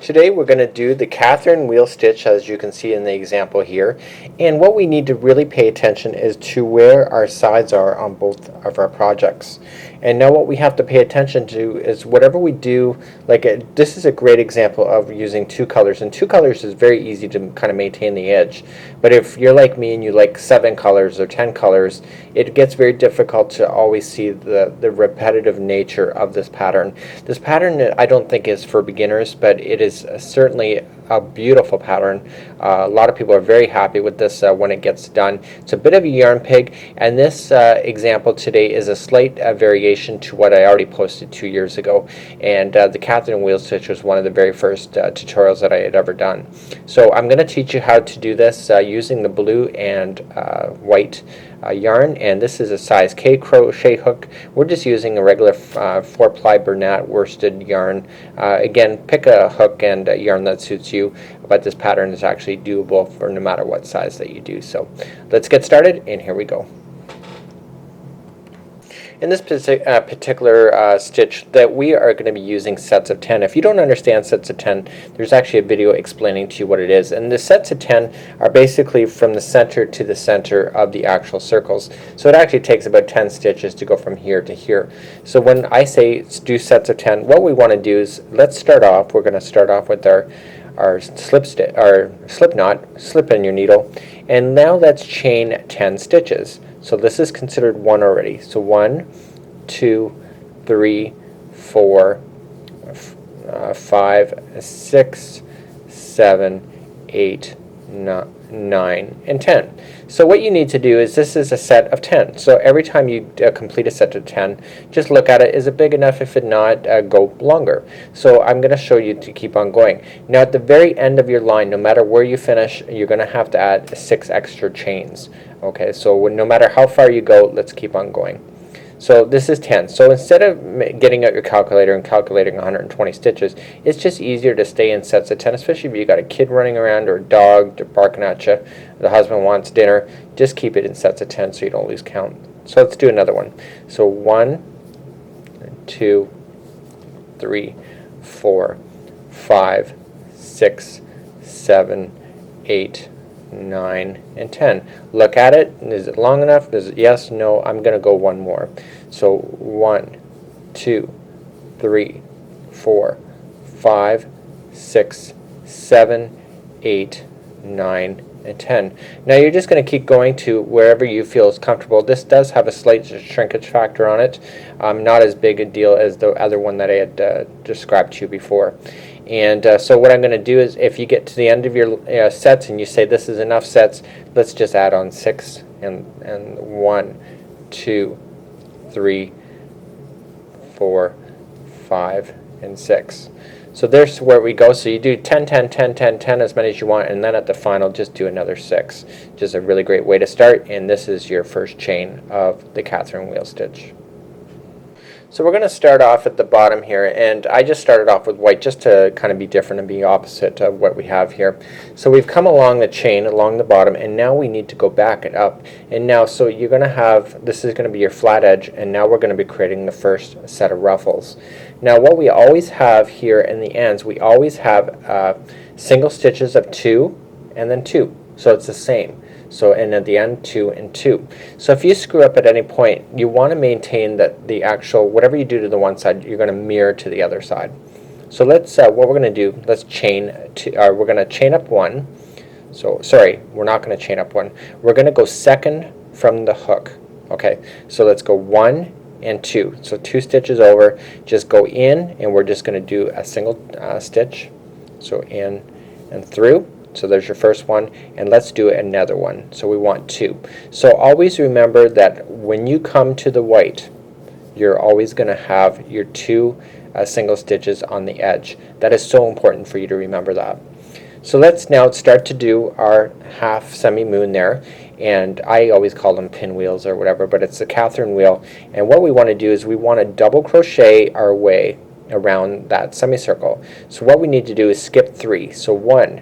Today we're going to do the Catherine wheel stitch, as you can see in the example here, and what we need to really pay attention is to where our sides are on both of our projects. And now what we have to pay attention to is whatever we do, this is a great example of using two colors, and two colors is very easy to kind of maintain the edge. But if you're like me and you like 7 colors or 10 colors, it gets very difficult to always see the repetitive nature of this pattern. This pattern I don't think is for beginners, but it is certainly a beautiful pattern. A lot of people are very happy with this when it gets done. It's a bit of a yarn pig, and this example today is a slight variation to what I already posted 2 years ago, and the Catherine wheel stitch was one of the very first tutorials that I had ever done. So I'm going to teach you how to do this using the blue and white yarn, and this is a size K crochet hook. We're just using a regular 4-ply Bernat worsted yarn. Again, pick a hook and a yarn that suits you, but this pattern is actually doable for no matter what size that you do. So let's get started, and here we go. In this particular stitch that we are going to be using sets of 10. If you don't understand sets of 10, there's actually a video explaining to you what it is. And the sets of 10 are basically from the center to the center of the actual circles. So it actually takes about 10 stitches to go from here to here. So when I say do sets of 10, what we want to do is let's start off. We're going to start off with our slip knot, slip in your needle, and now let's chain 10 stitches. So this is considered one already. So 1, 2, 3, 4, 5, 6, 7, 8, 9, and 10. So what you need to do is this is a set of 10. So every time you complete a set of 10, just look at it. Is it big enough? If it not, go longer. So I'm going to show you to keep on going. Now at the very end of your line, no matter where you finish, you're going to have to add 6 extra chains. Okay, so no matter how far you go, let's keep on going. So this is 10. So instead of getting out your calculator and calculating 120 stitches, it's just easier to stay in sets of 10, especially if you got a kid running around or a dog barking at you, the husband wants dinner. Just keep it in sets of 10 so you don't lose count. So let's do another one. So 1, 2, 3, 4, 5, 6, 7, 8, 9, and 10. Look at it. Is it long enough? Is it yes, no? I'm going to go one more. So 1, 2, 3, 4, 5, 6, 7, 8, 9, and 10. Now you're just going to keep going to wherever you feel is comfortable. This does have a slight shrinkage factor on it. Not as big a deal as the other one that I had described to you before. And so what I'm going to do is if you get to the end of your sets and you say this is enough sets, let's just add on 6 and 1, 2, 3, 4, 5, and 6. So there's where we go. So you do 10, 10, 10, 10, 10, as many as you want, and then at the final just do another 6. Just a really great way to start, and this is your first chain of the Catherine wheel stitch. So we're going to start off at the bottom here, and I just started off with white just to kind of be different and be opposite of what we have here. So we've come along the chain along the bottom, and now we need to go back and up. And now so you're going to have, this is going to be your flat edge, and now we're going to be creating the first set of ruffles. Now what we always have here in the ends, we always have single stitches of 2 and then 2. So it's the same. So and at the end 2 and 2. So if you screw up at any point, you want to maintain that the actual whatever you do to the one side, you're going to mirror to the other side. So let's what we're going to do, let's chain we're going to chain up 1. So sorry, we're not going to chain up 1. We're going to go second from the hook. Okay, so let's go 1 and 2. So 2 stitches over, just go in, and we're just going to do a single stitch. So in and through. So there's your first one, and let's do another one. So we want 2. So always remember that when you come to the white, you're always going to have your 2 single stitches on the edge. That is so important for you to remember that. So let's now start to do our half semi-moon there, and I always call them pinwheels or whatever, but it's the Catherine wheel. And what we want to do is we want to double crochet our way around that semicircle. So what we need to do is skip 3. So 1,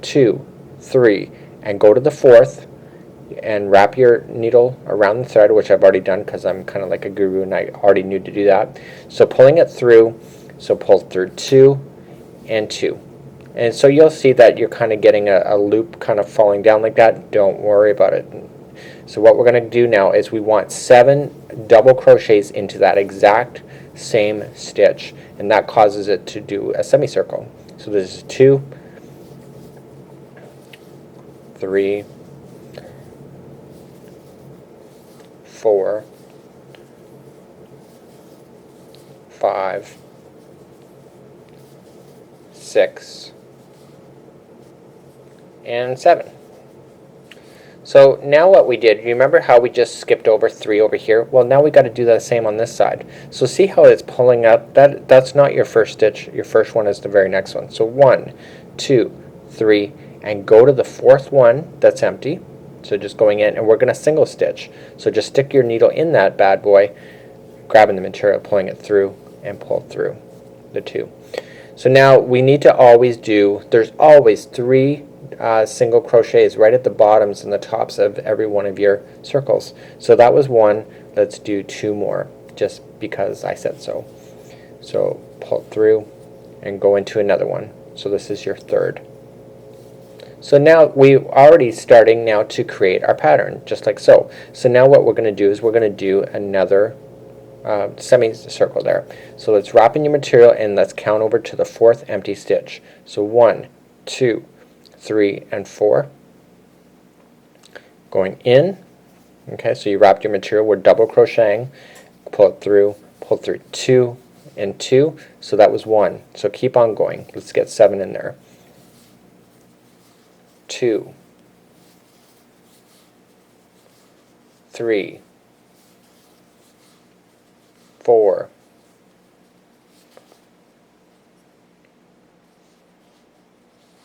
2, 3, and go to the 4th and wrap your needle around the thread, which I've already done because I'm kind of like a guru and I already knew to do that. So pulling it through, so pull through 2 and 2. And so you'll see that you're kind of getting a loop kind of falling down like that. Don't worry about it. So what we're going to do now is we want 7 double crochets into that exact same stitch, and that causes it to do a semicircle. So this is 2, 3, 4, 5, 6, and 7. So now what we did, you remember how we just skipped over 3 over here? Well, now we got to do the same on this side. So see how it's pulling up? That's not your first stitch. Your first one is the very next one. So 1, 2, 3, and go to the 4th one that's empty. So just going in, and we're going to single stitch. So just stick your needle in that bad boy, grabbing the material, pulling it through, and pull through the 2. So now we need to always do, there's always 3 single crochets right at the bottoms and the tops of every one of your circles. So that was 1. Let's do 2 more, just because I said so. So pull through and go into another one. So this is your 3rd. So now we're already starting now to create our pattern, just like so. So now what we're going to do is we're going to do another semicircle there. So let's wrap in your material and let's count over to the 4th empty stitch. So 1, 2, 3, and 4. Going in. Okay, so you wrapped your material. We're double crocheting. Pull it through. Pull through 2 and 2. So that was 1. So keep on going. Let's get 7 in there. 2, 3, 4,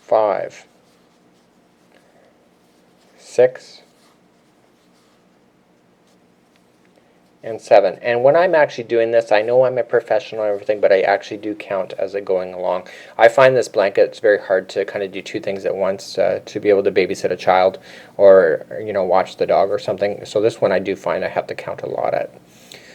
5, 6, and 7. And when I'm actually doing this, I know I'm a professional and everything, but I actually do count as I'm going along. I find this blanket, it's very hard to kind of do 2 things at once, to be able to babysit a child or watch the dog or something. So this one I do find I have to count a lot at.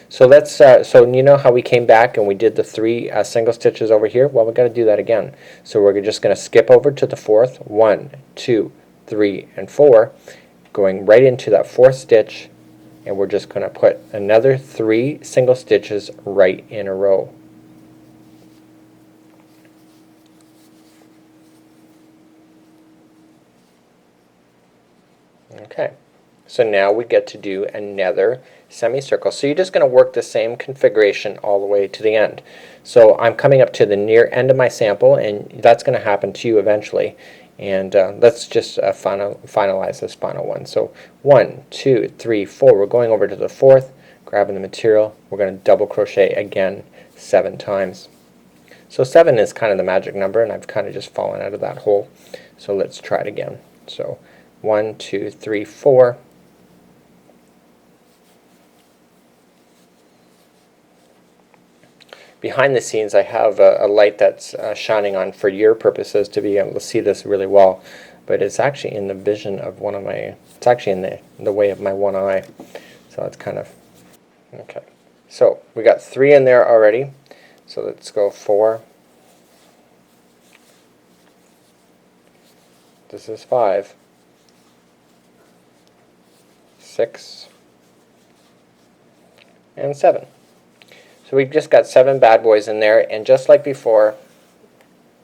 So let's so you know how we came back and we did the 3 single stitches over here? Well, we're going to do that again. So we're just going to skip over to the 4th, 1, 2, 3, and 4, going right into that 4th stitch, and we're just going to put another 3 single stitches right in a row. Okay, so now we get to do another semicircle. So you're just going to work the same configuration all the way to the end. So I'm coming up to the near end of my sample, and that's going to happen to you eventually. And let's just finalize this final one. So 1, 2, 3, 4. We're going over to the 4th, grabbing the material. We're going to double crochet again 7 times. So 7 is kind of the magic number, and I've kind of just fallen out of that hole. So let's try it again. So 1, 2, 3, 4. Behind the scenes I have a light that's shining on for your purposes to be able to see this really well, but it's actually in the vision of one of my, it's actually in the way of my one eye, so it's kind of, okay. So we got 3 in there already, so let's go 4, this is 5, 6, and 7. So we've just got 7 bad boys in there, and just like before,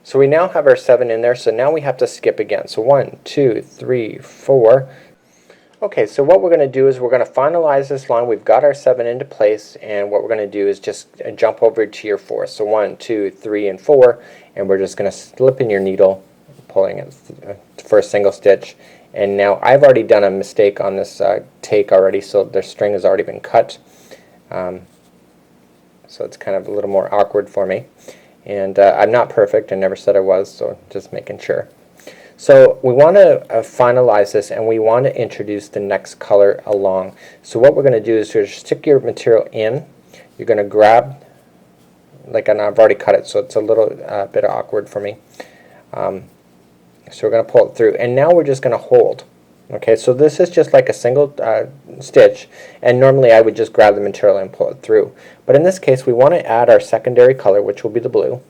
so we now have our 7 in there, so now we have to skip again. So 1, 2, 3, 4. Okay, so what we're going to do is we're going to finalize this line. We've got our 7 into place, and what we're going to do is just jump over to your 4. So 1, 2, 3, and 4, and we're just going to slip in your needle, pulling it for a single stitch. And now I've already done a mistake on this take already, so the string has already been cut. So it's kind of a little more awkward for me. And I'm not perfect, I never said I was, so just making sure. So we want to finalize this, and we want to introduce the next color along. So what we're going to do is just stick your material in. You're going to grab, like, and I've already cut it, so it's a little bit awkward for me. So we're going to pull it through, and now we're just going to hold. Okay, so this is just like a single stitch, and normally I would just grab the material and pull it through. But in this case, we want to add our secondary color, which will be the blue,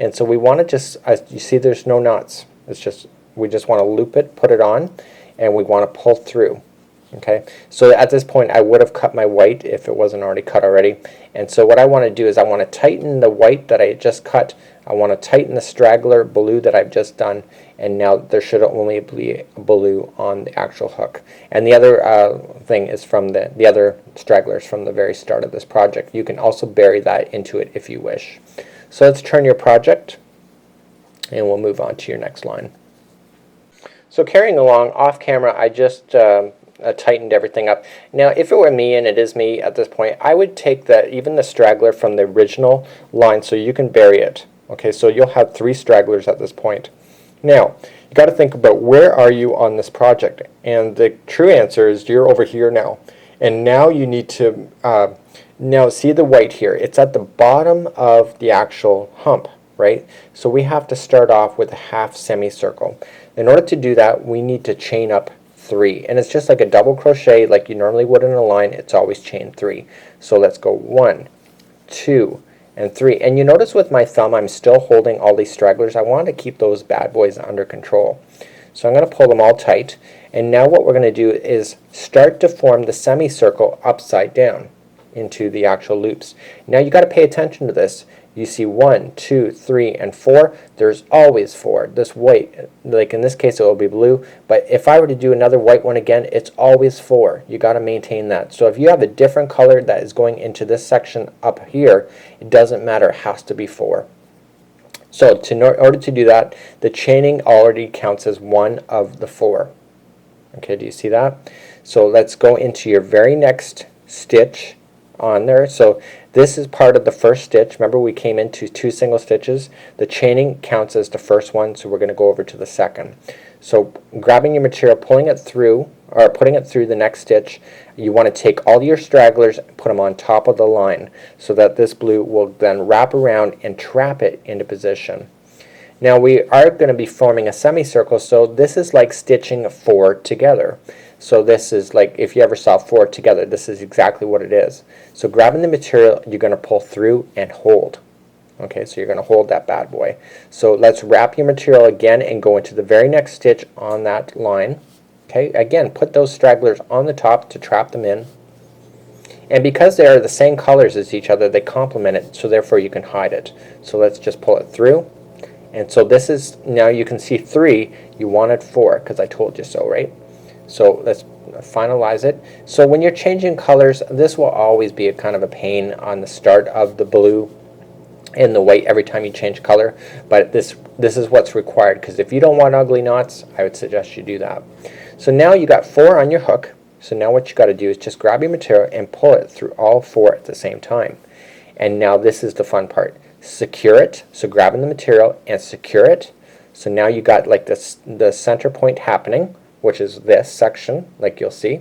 And so we want to just, as you see, there's no knots. It's just, we just want to loop it, put it on, and we want to pull through. Okay, so at this point I would have cut my white if it wasn't already cut already. And so what I want to do is I want to tighten the white that I just cut. I want to tighten the straggler blue that I've just done, and now there should only be blue on the actual hook. And the other thing is from the other stragglers from the very start of this project. You can also bury that into it if you wish. So let's turn your project, and we'll move on to your next line. So carrying along off camera, I just tightened everything up. Now if it were me, and it is me at this point, I would take even the straggler from the original line so you can bury it. Okay, so you'll have 3 stragglers at this point. Now you got to think about where are you on this project, and the true answer is you're over here now. And now you need to now see the white here, it's at the bottom of the actual hump, right? So we have to start off with a half semicircle. In order to do that, we need to chain up 3, and it's just like a double crochet like you normally would in a line. It's always chain 3. So let's go 1, 2, and 3. And you notice with my thumb I'm still holding all these stragglers. I want to keep those bad boys under control. So I'm going to pull them all tight, and now what we're going to do is start to form the semicircle upside down into the actual loops. Now you got to pay attention to this. You see 1, 2, 3, and 4. There's always 4. This white, like in this case it will be blue, but if I were to do another white one again, it's always 4. You got to maintain that. So if you have a different color that is going into this section up here, it doesn't matter, it has to be 4. So in order to do that, the chaining already counts as 1 of the 4. Okay, do you see that? So let's go into your very next stitch on there. So this is part of the first stitch. Remember, we came into 2 single stitches. The chaining counts as the first one, so we're going to go over to the second. So grabbing your material, pulling it through, or putting it through the next stitch, you want to take all your stragglers and put them on top of the line so that this blue will then wrap around and trap it into position. Now we are going to be forming a semicircle, so this is like stitching 4 together. So this is like if you ever saw 4 together, this is exactly what it is. So grabbing the material, you're going to pull through and hold. Okay, so you're going to hold that bad boy. So let's wrap your material again and go into the very next stitch on that line. Okay, again, put those stragglers on the top to trap them in. And because they are the same colors as each other, they complement it, so therefore you can hide it. So let's just pull it through. And so this is, now you can see 3, you wanted 4 because I told you so, right? So let's finalize it. So when you're changing colors, this will always be a kind of a pain on the start of the blue and the white every time you change color, but this is what's required, because if you don't want ugly knots, I would suggest you do that. So now you got 4 on your hook. So now what you got to do is just grab your material and pull it through all 4 at the same time. And now this is the fun part. Secure it. So grabbing the material and secure it. So now you got like this, the center point happening, which is this section, like you'll see.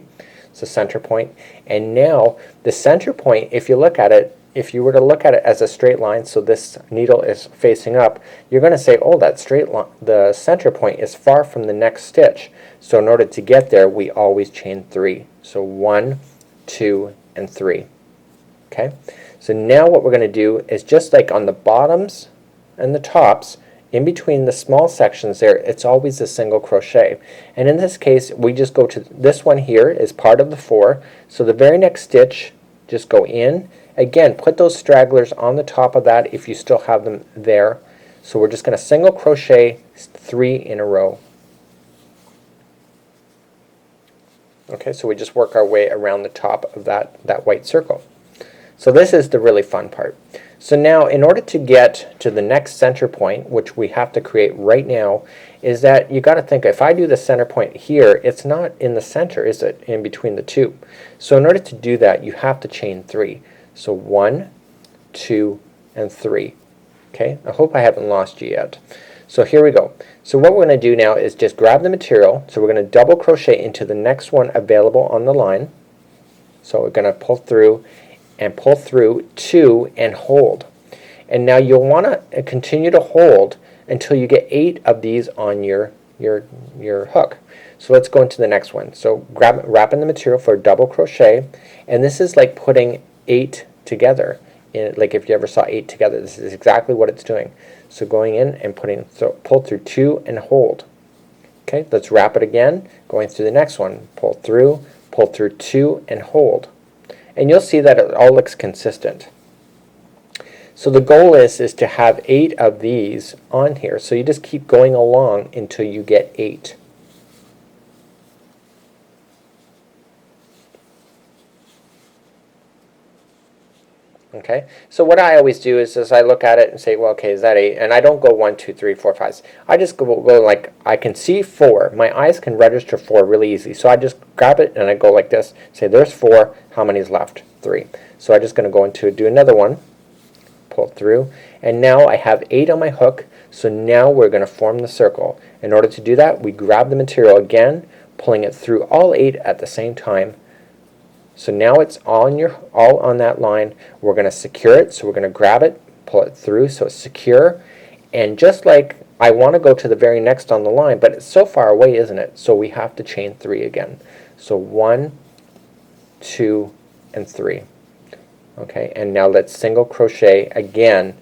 It's the center point. And now the center point, if you look at it, if you were to look at it as a straight line, so this needle is facing up, you're going to say, oh, that straight line, the center point is far from the next stitch. So in order to get there, we always chain 3. So 1, 2, and 3. Okay. So now what we're going to do is just like on the bottoms and the tops, in between the small sections there, it's always a single crochet. And in this case, we just go to this one here is part of the 4. So the very next stitch, just go in. Again, put those stragglers on the top of that if you still have them there. So we're just going to single crochet 3 in a row. Okay, so we just work our way around the top of that white circle. So this is the really fun part. So now in order to get to the next center point, which we have to create right now, is that you got to think, if I do the center point here, it's not in the center, is it? In between the 2. So in order to do that, you have to chain 3. So 1, 2, and 3. Okay, I hope I haven't lost you yet. So here we go. So what we're going to do now is just grab the material. So we're going to double crochet into the next one available on the line. So we're going to pull through and pull through 2 and hold. And now you'll want to continue to hold until you get 8 of these on your hook. So let's go into the next one. So wrapping the material for a double crochet, and this is like putting 8 together. like if you ever saw 8 together, this is exactly what it's doing. So going in and putting, so pull through 2 and hold. Okay, let's wrap it again, going through the next one. Pull through 2 and hold. And you'll see that it all looks consistent. So the goal is to have 8 of these on here. So you just keep going along until you get 8. Okay, so what I always do is I look at it and say, well, okay, is that 8? And I don't go 1, 2, 3, 4, 5. I just go like, I can see 4. My eyes can register 4 really easy. So I just grab it and I go like this, say there's 4. How many is left? 3. So I'm just going to go into do another one, pull through, and now I have 8 on my hook. So now we're going to form the circle. In order to do that, we grab the material again, pulling it through all 8 at the same time. So now it's all on that line. We're going to secure it, so we're going to grab it, pull it through so it's secure. And just like I want to go to the very next on the line, but it's so far away, isn't it? So we have to chain 3 again. So 1, 2, and 3. Okay, and now let's single crochet again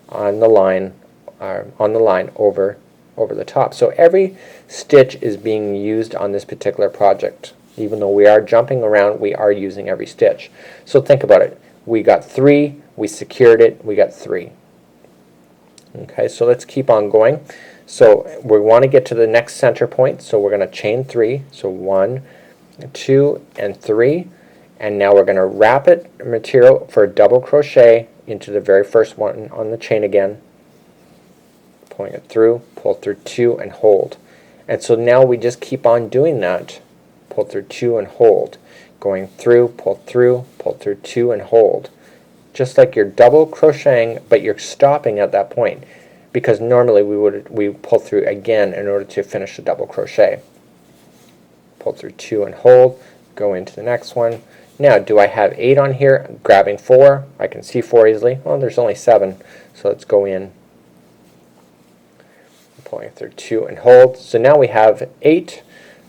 on the line over the top. So every stitch is being used on this particular project. Even though we are jumping around, we are using every stitch. So think about it. We got 3, we secured it, we got 3. Okay, so let's keep on going. So we want to get to the next center point, so we're going to chain 3. So 1, 2, and 3. And now we're going to wrap it material for a double crochet into the very first one on the chain again. Pulling it through, pull through 2, and hold. And so now we just keep on doing that. Pull through 2 and hold, going through, pull through 2 and hold, just like you're double crocheting, but you're stopping at that point, because normally we pull through again in order to finish the double crochet. Pull through 2 and hold, go into the next one. Now, do I have 8 on here? I'm grabbing 4. I can see 4 easily. Well, there's only 7, so let's go in, pulling through 2 and hold. So now we have 8.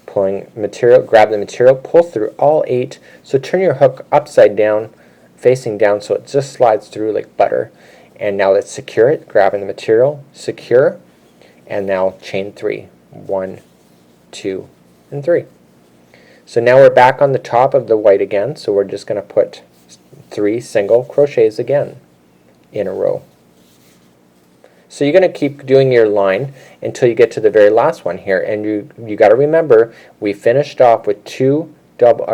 Pulling material, grab the material, pull through all 8. So turn your hook upside down, facing down, so it just slides through like butter. And now let's secure it, grabbing the material, secure, and now chain 3. 1, 2, and 3. So now we're back on the top of the white again, so we're just going to put 3 single crochets again in a row. So you're going to keep doing your line until you get to the very last one here, and you got to remember we finished off with 2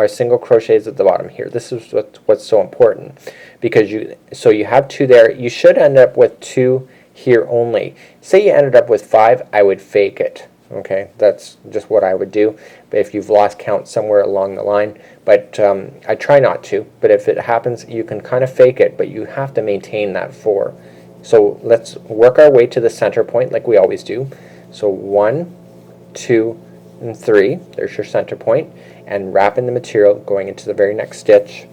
single crochets at the bottom here. This is what's so important, because you have 2 there. You should end up with 2 here only. Say you ended up with 5, I would fake it. Okay, that's just what I would do. But if you've lost count somewhere along the line, but I try not to. But if it happens, you can kind of fake it, but you have to maintain that 4. So let's work our way to the center point like we always do. So 1, 2, and 3. There's your center point. And wrapping the material, going into the very next stitch,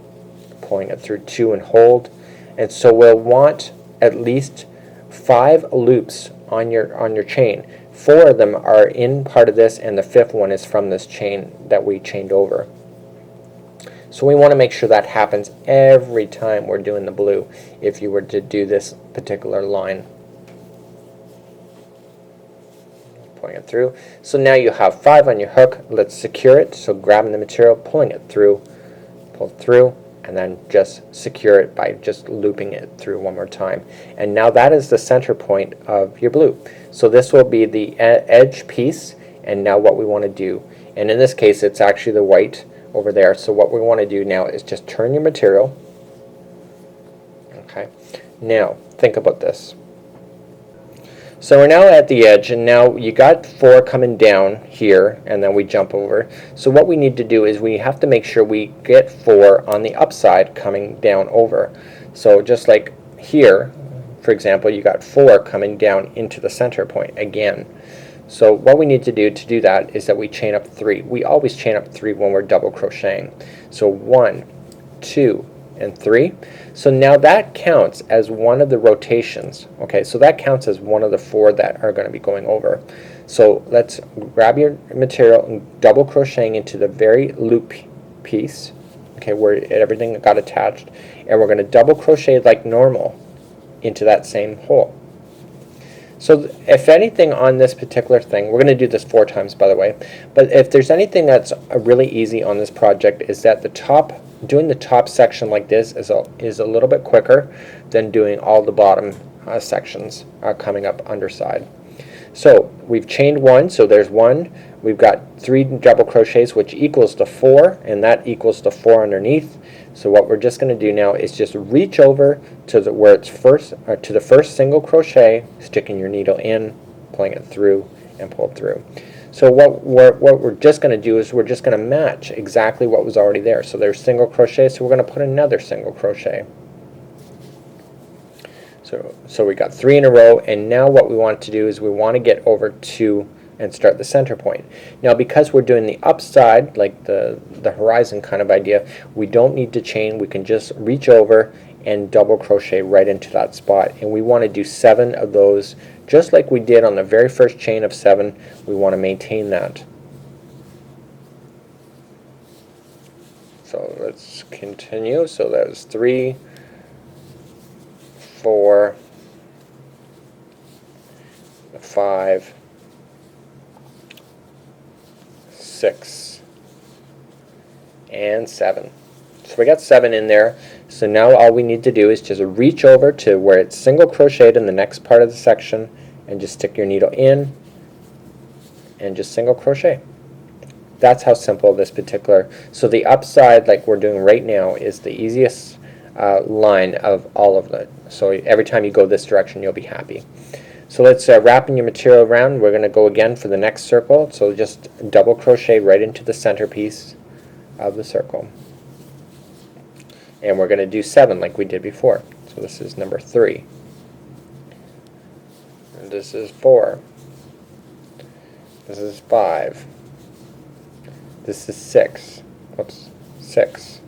pulling it through 2 and hold. And so we'll want at least 5 loops on your chain. 4 of them are in part of this, and the 5th one is from this chain that we chained over. So we want to make sure that happens every time we're doing the blue if you were to do this particular line. Pulling it through. So now you have 5 on your hook. Let's secure it. So grabbing the material, pulling it through, pull through, and then just secure it by just looping it through one more time. And now that is the center point of your blue. So this will be the edge piece, and now what we want to do, and in this case it's actually the white over there. So what we want to do now is just turn your material. Okay, now think about this. So we're now at the edge, and now you got 4 coming down here, and then we jump over. So what we need to do is we have to make sure we get 4 on the upside coming down over. So just like here, for example, you got 4 coming down into the center point again. So what we need to do that is that we chain up 3. We always chain up 3 when we're double crocheting. So 1, 2, and 3. So now that counts as one of the rotations. Okay, so that counts as one of the 4 that are going to be going over. So let's grab your material and double crocheting into the very loop piece, okay, where everything got attached, and we're going to double crochet like normal into that same hole. So if anything on this particular thing, we're going to do this 4 times by the way, but if there's anything that's really easy on this project is that doing the top section like this is a little bit quicker than doing all the bottom sections coming up underside. So we've chained 1, so there's 1. We've got 3 double crochets, which equals to 4, and that equals to 4 underneath. So what we're just going to do now is just reach over to where it's to the first single crochet, sticking your needle in, pulling it through, and pull it through. So what we're just going to do is we're just going to match exactly what was already there. So there's single crochet, so we're going to put another single crochet. So we got 3 in a row, and now what we want to do is we want to get over to and start the center point. Now because we're doing the upside, like the horizon kind of idea, we don't need to chain. We can just reach over and double crochet right into that spot, and we want to do 7 of those just like we did on the very first chain of 7. We want to maintain that. So let's continue. So that was 3, 4, 5, 6, and 7. So we got 7 in there. So now all we need to do is just reach over to where it's single crocheted in the next part of the section and just stick your needle in and just single crochet. That's how simple this particular. So the upside, like we're doing right now, is the easiest line of all of it. So every time you go this direction, you'll be happy. So let's wrap in your material around. We're going to go again for the next circle. So just double crochet right into the centerpiece of the circle. And we're going to do 7 like we did before. So this is number 3. And this is 4. This is 5. This is 6. Oops, 6.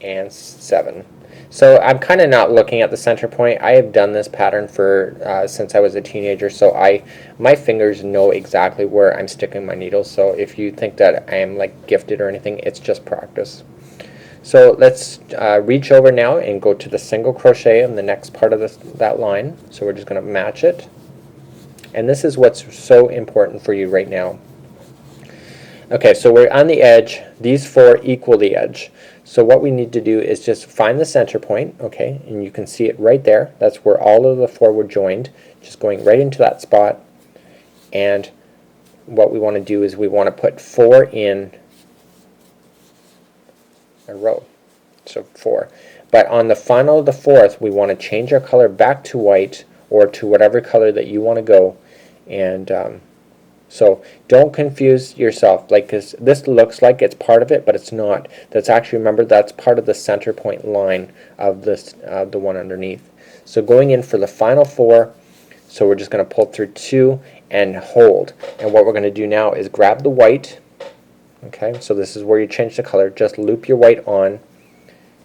And 7. So I'm kind of not looking at the center point. I have done this pattern for since I was a teenager, so my fingers know exactly where I'm sticking my needles. So if you think that I am like gifted or anything, it's just practice. So let's reach over now and go to the single crochet in the next part of that line. So we're just going to match it. And this is what's so important for you right now. Okay, so we're on the edge. These 4 equal the edge. So what we need to do is just find the center point, okay, and you can see it right there. That's where all of the 4 were joined, just going right into that spot. And what we want to do is we want to put 4 in a row, so 4. But on the final of the 4th, we want to change our color back to white or to whatever color that you want to go. And so don't confuse yourself, like, because this looks like it's part of it, but it's not. That's actually, remember, that's part of the center point line of this the one underneath. So going in for the final 4, so we're just going to pull through 2 and hold. And what we're going to do now is grab the white. Okay, so this is where you change the color. Just loop your white on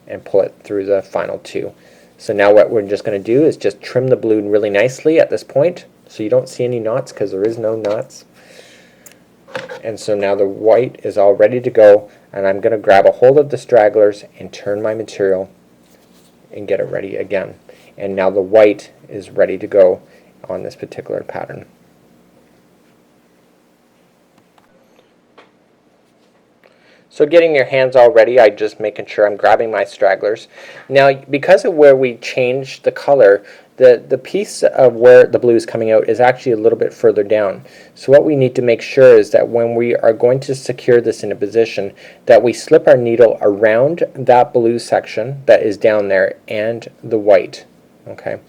and pull it through the final 2. So now what we're just going to do is just trim the blue really nicely at this point, so you don't see any knots, because there is no knots. And so now the white is all ready to go, and I'm going to grab a hold of the stragglers and turn my material and get it ready again. And now the white is ready to go on this particular pattern. So getting your hands all ready, I'm just making sure I'm grabbing my stragglers. Now because of where we changed the color, the piece of where the blue is coming out is actually a little bit further down. So what we need to make sure is that when we are going to secure this in a position, that we slip our needle around that blue section that is down there and the white. Okay,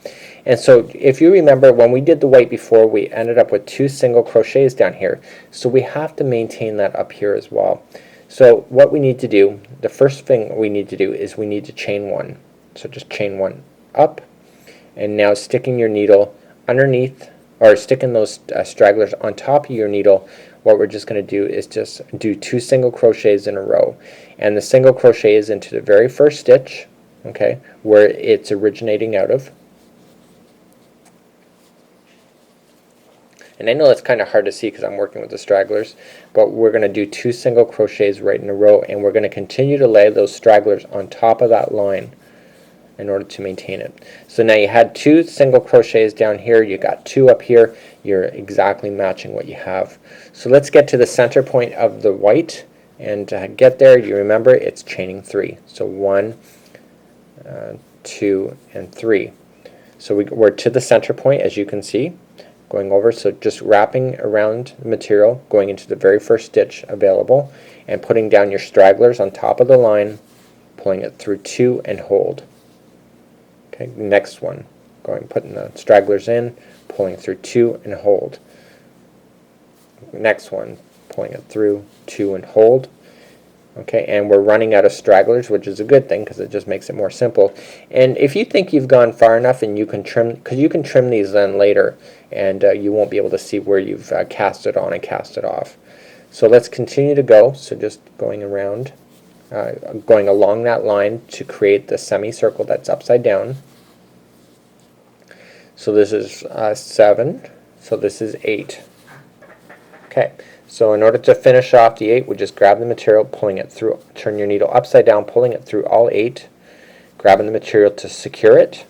and so if you remember, when we did the white before, we ended up with 2 single crochets down here. So we have to maintain that up here as well. So what we need to do, the first thing we need to do is we need to chain 1. So just chain 1 up, and now sticking your needle underneath, or sticking those stragglers on top of your needle. What we're just going to do is just do 2 single crochets in a row, and the single crochet is into the very first stitch, okay, where it's originating out of. And I know it's kind of hard to see because I'm working with the stragglers, but we're going to do 2 single crochets right in a row, and we're going to continue to lay those stragglers on top of that line in order to maintain it. So now you had 2 single crochets down here, you got 2 up here, you're exactly matching what you have. So let's get to the center point of the white, and to get there, you remember it's chaining 3. So 1, 2, and 3. So we're to the center point, as you can see, going over. So just wrapping around the material, going into the very first stitch available, and putting down your stragglers on top of the line, pulling it through 2 and hold. Okay, next one, putting the stragglers in, pulling through 2 and hold. Next one, pulling it through 2 and hold. Okay, and we're running out of stragglers, which is a good thing because it just makes it more simple. And if you think you've gone far enough, and you can trim, because you can trim these then later, and you won't be able to see where you've cast it on and cast it off. So let's continue to go. So just going around, going along that line to create the semicircle that's upside down. So this is 7, so this is 8. Okay, so in order to finish off the 8, we just grab the material, pulling it through, turn your needle upside down, pulling it through all 8, grabbing the material to secure it.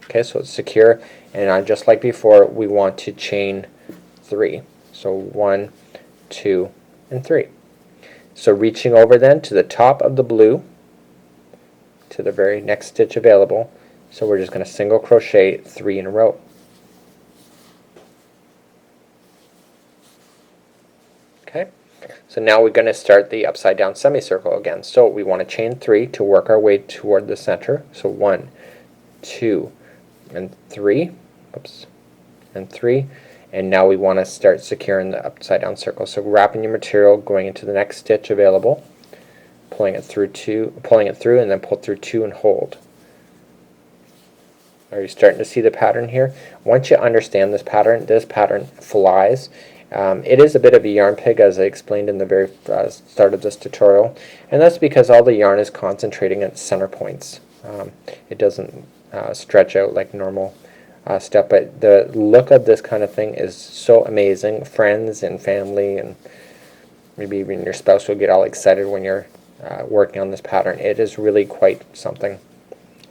Okay, so it's secure, and just like before, we want to chain 3. So 1, 2, and 3. So reaching over then to the top of the blue, to the very next stitch available, so we're just going to single crochet 3 in a row. Okay, so now we're going to start the upside down semicircle again. So we want to chain 3 to work our way toward the center. So 1, 2, and 3. Oops, and 3. And now we want to start securing the upside down circle. So wrapping your material, going into the next stitch available, pulling it through, and then pull through 2 and hold. Are you starting to see the pattern here? Once you understand this pattern flies. It is a bit of a yarn pig, as I explained in the very start of this tutorial, and that's because all the yarn is concentrating at center points. It doesn't stretch out like normal stuff, but the look of this kind of thing is so amazing. Friends and family and maybe even your spouse will get all excited when you're working on this pattern. It is really quite something.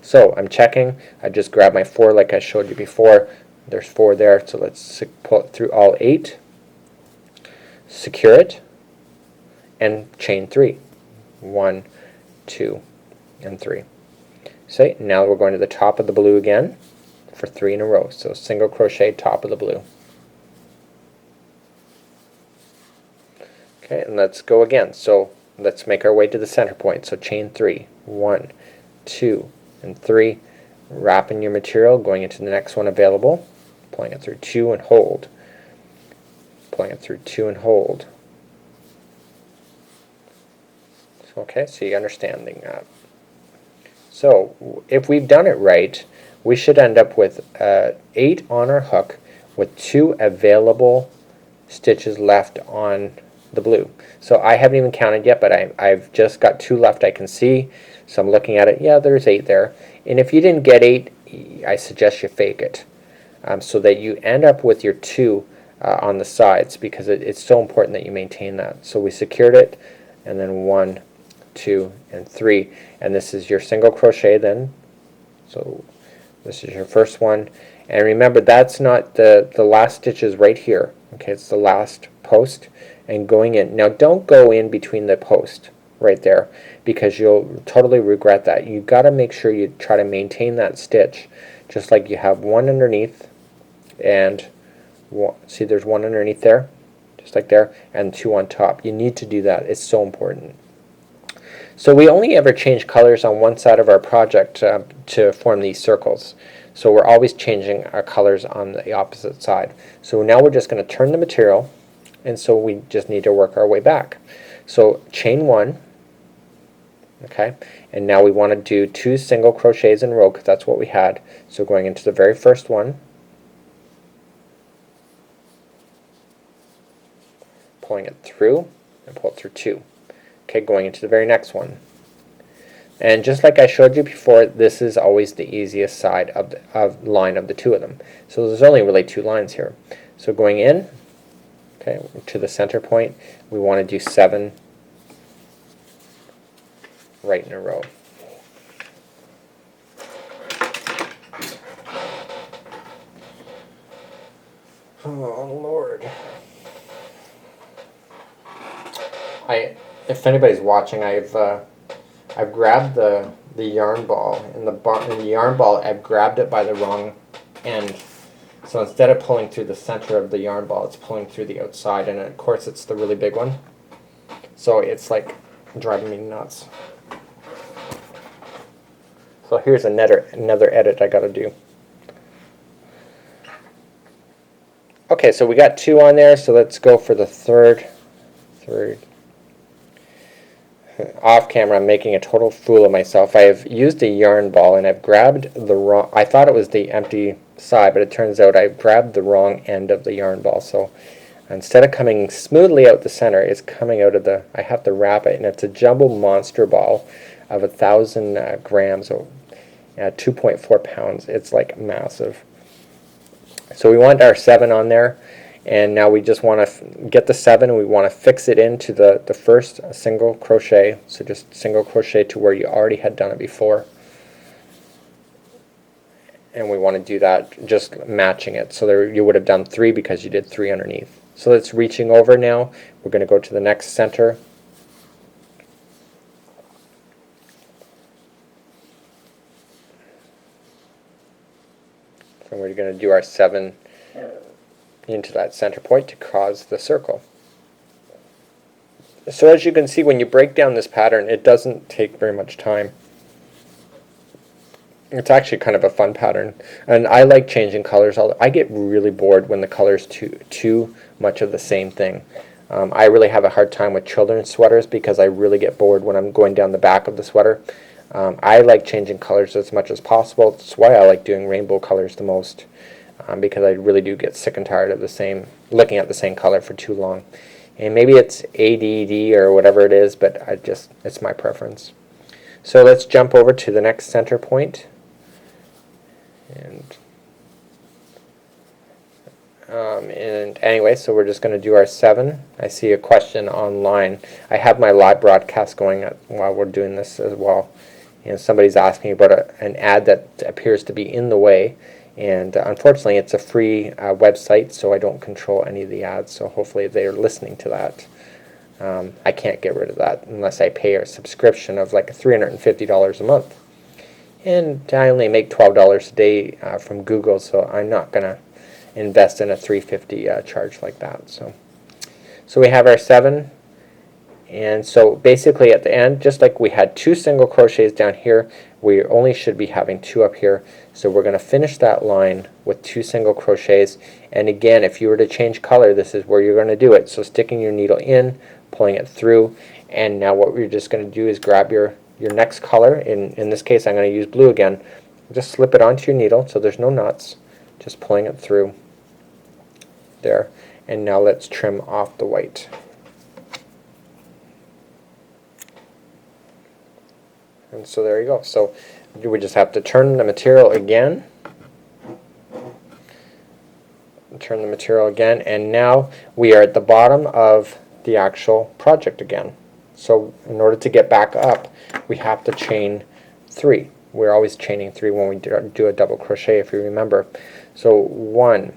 So I'm checking. I just grabbed my 4 like I showed you before. There's 4 there, so let's pull it through all 8, secure it, and chain 3. 1, 2, and 3. So now we're going to the top of the blue again for 3 in a row. So single crochet top of the blue. Okay, and let's go again. So let's make our way to the center point. So chain 3. 1, 2, and 3. Wrapping your material, going into the next one available, pulling it through 2 and hold. Pulling it through 2 and hold. Okay, so you're understanding that. So if we've done it right, we should end up with 8 on our hook with 2 available stitches left on the blue. So I haven't even counted yet, but I've just got 2 left I can see. So I'm looking at it. Yeah, there's 8 there. And if you didn't get 8, I suggest you fake it, so that you end up with your 2 on the sides, because it's so important that you maintain that. So we secured it, and then 1, 2, and 3, and this is your single crochet then. So this is your first one, and remember that's not the last stitch is right here. Okay, it's the last post, and going in. Now don't go in between the post right there, because you'll totally regret that. You've got to make sure you try to maintain that stitch, just like you have 1 underneath, and see there's 1 underneath there, just like there, and 2 on top. You need to do that. It's so important. So we only ever change colors on one side of our project to form these circles. So we're always changing our colors on the opposite side. So now we're just going to turn the material, and so we just need to work our way back. So chain 1, okay, and now we want to do 2 single crochets in a row, because that's what we had. So going into the very first one, pulling it through, and pull it through 2. Okay, going into the very next one. And just like I showed you before, this is always the easiest side of line of the 2 of them. So there's only really 2 lines here. So going in, okay, to the center point, we want to do 7 right in a row. Oh Lord. If anybody's watching, I've grabbed the yarn ball, and the yarn ball, I've grabbed it by the wrong end. So instead of pulling through the center of the yarn ball, it's pulling through the outside, and of course it's the really big one. So it's like driving me nuts. So here's another edit I gotta do. Okay, so we got 2 on there, so let's go for the third. Off camera, I'm making a total fool of myself. I've used a yarn ball and I've grabbed the wrong, I thought it was the empty side, but it turns out I grabbed the wrong end of the yarn ball. So instead of coming smoothly out the center, it's coming out of the, I have to wrap it, and it's a jumbo monster ball of 1,000 grams, or 2.4 pounds. It's like massive. So we want our 7 on there, and now we just want to get the 7, and we want to fix it into the first single crochet. So just single crochet to where you already had done it before, and we want to do that just matching it. So there you would have done 3 because you did 3 underneath. So it's reaching over now. We're going to go to the next center. And we're going to do our 7 into that center point to cause the circle. So as you can see, when you break down this pattern, it doesn't take very much time. It's actually kind of a fun pattern, and I like changing colors. I get really bored when the color's too much of the same thing. I really have a hard time with children's sweaters because I really get bored when I'm going down the back of the sweater. I like changing colors as much as possible. That's why I like doing rainbow colors the most, because I really do get sick and tired of looking at the same color for too long. And maybe it's ADD or whatever it is, but it's my preference. So let's jump over to the next center point. And anyway, so we're just going to do our 7. I see a question online. I have my live broadcast going while we're doing this as well. And somebody's asking about an ad that appears to be in the way. And unfortunately, it's a free website, so I don't control any of the ads. So hopefully they're listening to that. I can't get rid of that unless I pay a subscription of like $350 a month. And I only make $12 a day from Google, so I'm not going to invest in a $350 charge like that. So we have our 7, and so basically at the end, just like we had 2 single crochets down here, we only should be having 2 up here. So we're going to finish that line with 2 single crochets, and again, if you were to change color, this is where you're going to do it. So sticking your needle in, pulling it through, and now what we're just going to do is grab your next color. In this case, I'm going to use blue again. Just slip it onto your needle so there's no knots, just pulling it through there. And now let's trim off the white. And so there you go. So we just have to turn the material again. Turn the material again, and now we are at the bottom of the actual project again. So in order to get back up, we have to chain 3. We're always chaining 3 when we do a double crochet, if you remember. So 1,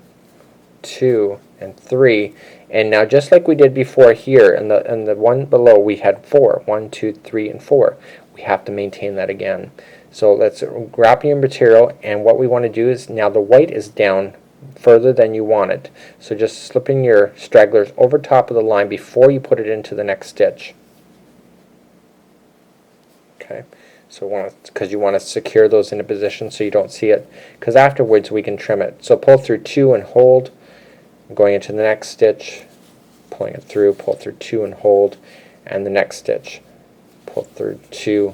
2, and 3, and now just like we did before here, and the one below we had 4. 1, 2, 3, and 4. We have to maintain that again. So let's wrap your material, and what we want to do is now the white is down further than you want it. So just slipping your stragglers over top of the line before you put it into the next stitch. Okay, so because you want to secure those in a position so you don't see it, because afterwards we can trim it. So pull through 2 and hold, going into the next stitch, pulling it through, pull through 2 and hold, and the next stitch, pull through 2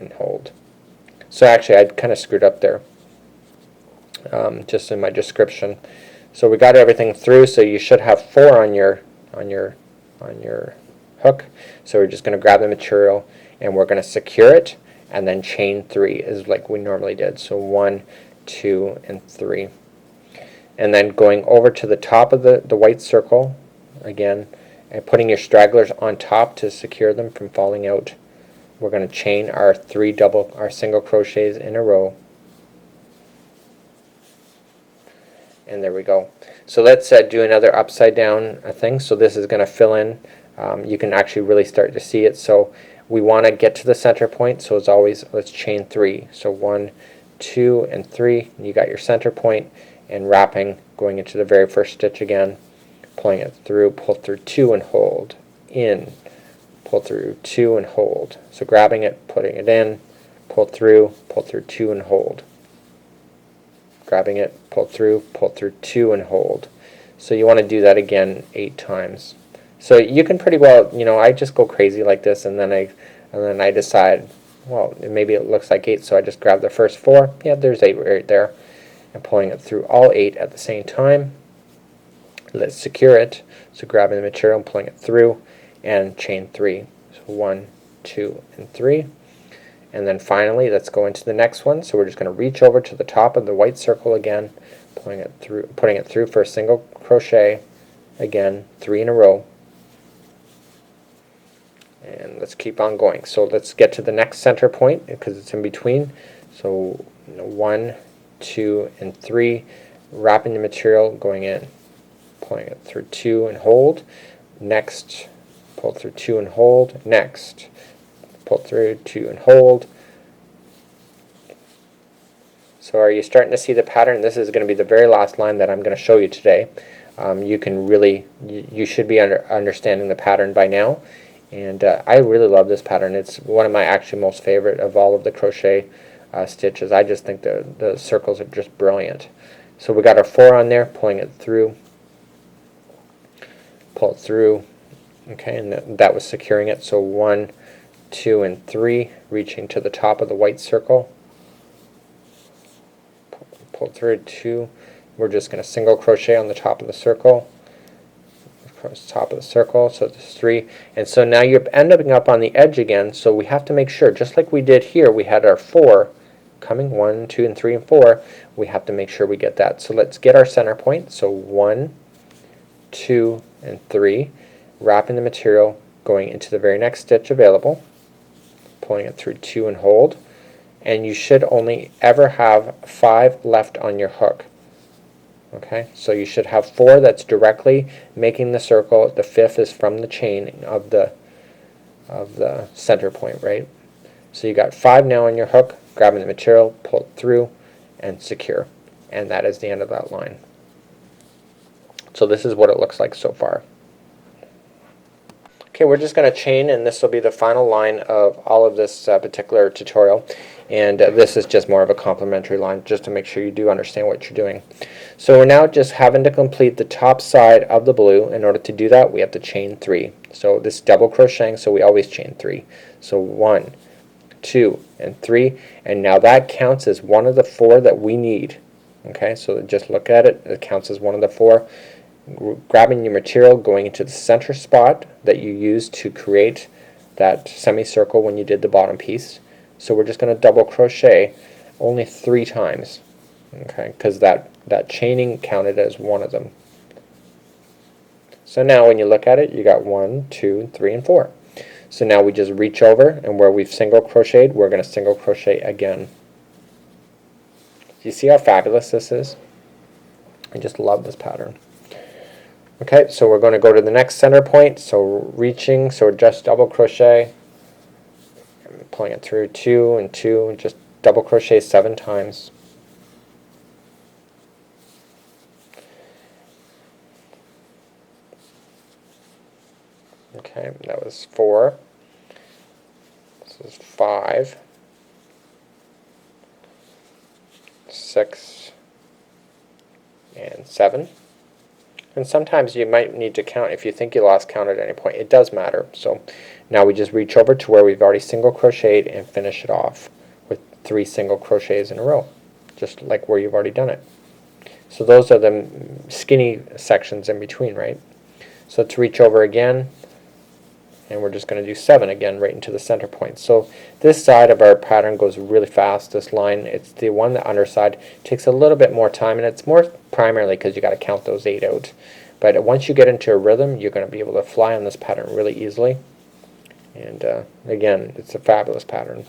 and hold. So actually I kind of screwed up there, just in my description. So we got everything through, so you should have 4 on your hook. So we're just going to grab the material and we're going to secure it and then chain 3 is like we normally did. So 1, 2, and 3. and then going over to the top of the white circle again, and putting your stragglers on top to secure them from falling out. We're going to chain our our single crochets in a row, and there we go. So let's do another upside down thing. So this is going to fill in. You can actually really start to see it. So we want to get to the center point, so as always, let's chain 3. So 1, 2, and 3, and you got your center point, and wrapping, going into the very first stitch again, pulling it through, pull through 2 and hold, in, pull through 2 and hold. So grabbing it, putting it in, pull through 2 and hold. Grabbing it, pull through 2 and hold. So you want to do that again 8 times. So you can pretty well, I just go crazy like this, and then I decide, well, maybe it looks like 8, so I just grab the first 4. Yeah, there's 8 right there, and pulling it through all 8 at the same time. Let's secure it. So grabbing the material and pulling it through, and chain 3. So 1, 2, and 3. And then finally, let's go into the next one. So we're just going to reach over to the top of the white circle again, putting it through for a single crochet. Again, 3 in a row. And let's keep on going. So let's get to the next center point because it's in between. So 1, 2, and 3, wrapping the material, going in, pulling it through 2 and hold. Next, pull through 2 and hold. Next, pull through 2 and hold. So are you starting to see the pattern? This is going to be the very last line that I'm going to show you today. You should be understanding the pattern by now. And I really love this pattern. It's one of my actually most favorite of all of the crochet stitches. I just think the circles are just brilliant. So we got our 4 on there, pulling it through, pull it through, okay, and that was securing it. So 1, 2, and 3, reaching to the top of the white circle, pull through 2. We're just going to single crochet on the top of the circle, across the top of the circle, so there's 3, and so now you're ending up on the edge again. So we have to make sure, just like we did here, we had our 4 coming, 1, 2, and 3, and 4. We have to make sure we get that. So let's get our center point. So 1, 2, and 3, wrapping the material, going into the very next stitch available, pulling it through 2 and hold, and you should only ever have 5 left on your hook. Okay, so you should have 4 that's directly making the circle. The 5th is from the chain of the center point, right? So you got 5 now on your hook, grabbing the material, pull it through, and secure. And that is the end of that line. So this is what it looks like so far. Okay, we're just going to chain, and this will be the final line of all of this particular tutorial. And this is just more of a complementary line, just to make sure you do understand what you're doing. So we're now just having to complete the top side of the blue. In order to do that, we have to chain 3. So this double crocheting, so we always chain 3. So 1, 2, and 3, and now that counts as one of the 4 that we need. Okay, so just look at it. It counts as one of the 4. Grabbing your material, going into the center spot that you used to create that semicircle when you did the bottom piece. So we're just going to double crochet only 3 times, okay, because that chaining counted as one of them. So now when you look at it, you got 1, 2, 3, and 4. So now we just reach over, and where we've single crocheted, we're going to single crochet again. Do you see how fabulous this is? I just love this pattern. Okay, so we're going to go to the next center point. So reaching, so just double crochet, pulling it through 2 and 2, and just double crochet 7 times. Okay, that was 4. This is 5, 6, and 7. And sometimes you might need to count if you think you lost count at any point. It does matter. So now we just reach over to where we've already single crocheted and finish it off with 3 single crochets in a row, just like where you've already done it. So those are the skinny sections in between, right? So let's reach over again, and we're just going to do 7 again right into the center point. So this side of our pattern goes really fast. This line, it's the one, the underside takes a little bit more time, and it's more primarily because you got to count those 8 out. But once you get into a rhythm, you're going to be able to fly on this pattern really easily. And again, it's a fabulous pattern.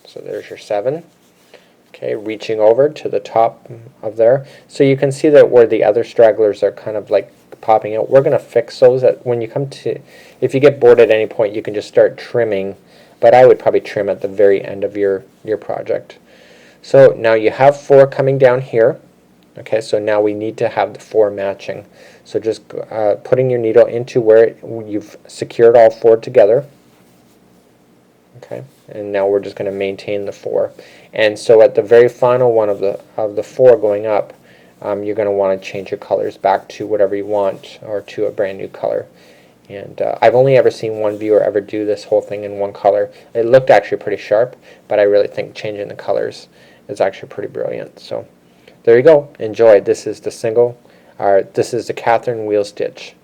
So there's your 7. Okay, reaching over to the top of there. So you can see that where the other stragglers are kind of like popping out, we're going to fix those. At when you come to, if you get bored at any point, you can just start trimming, but I would probably trim at the very end of your project. So now you have 4 coming down here. Okay, so now we need to have the 4 matching. So just putting your needle into where you've secured all 4 together. Okay, and now we're just going to maintain the 4. And so at the very final one of the 4 going up, you're going to want to change your colors back to whatever you want, or to a brand new color. And I've only ever seen one viewer ever do this whole thing in one color. It looked actually pretty sharp, but I really think changing the colors is actually pretty brilliant. So there you go. Enjoy. This is the single, or this is the Catherine wheel stitch.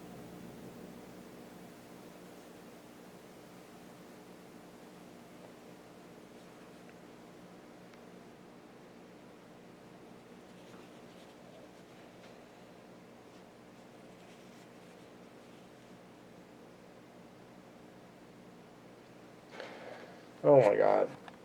Oh my God.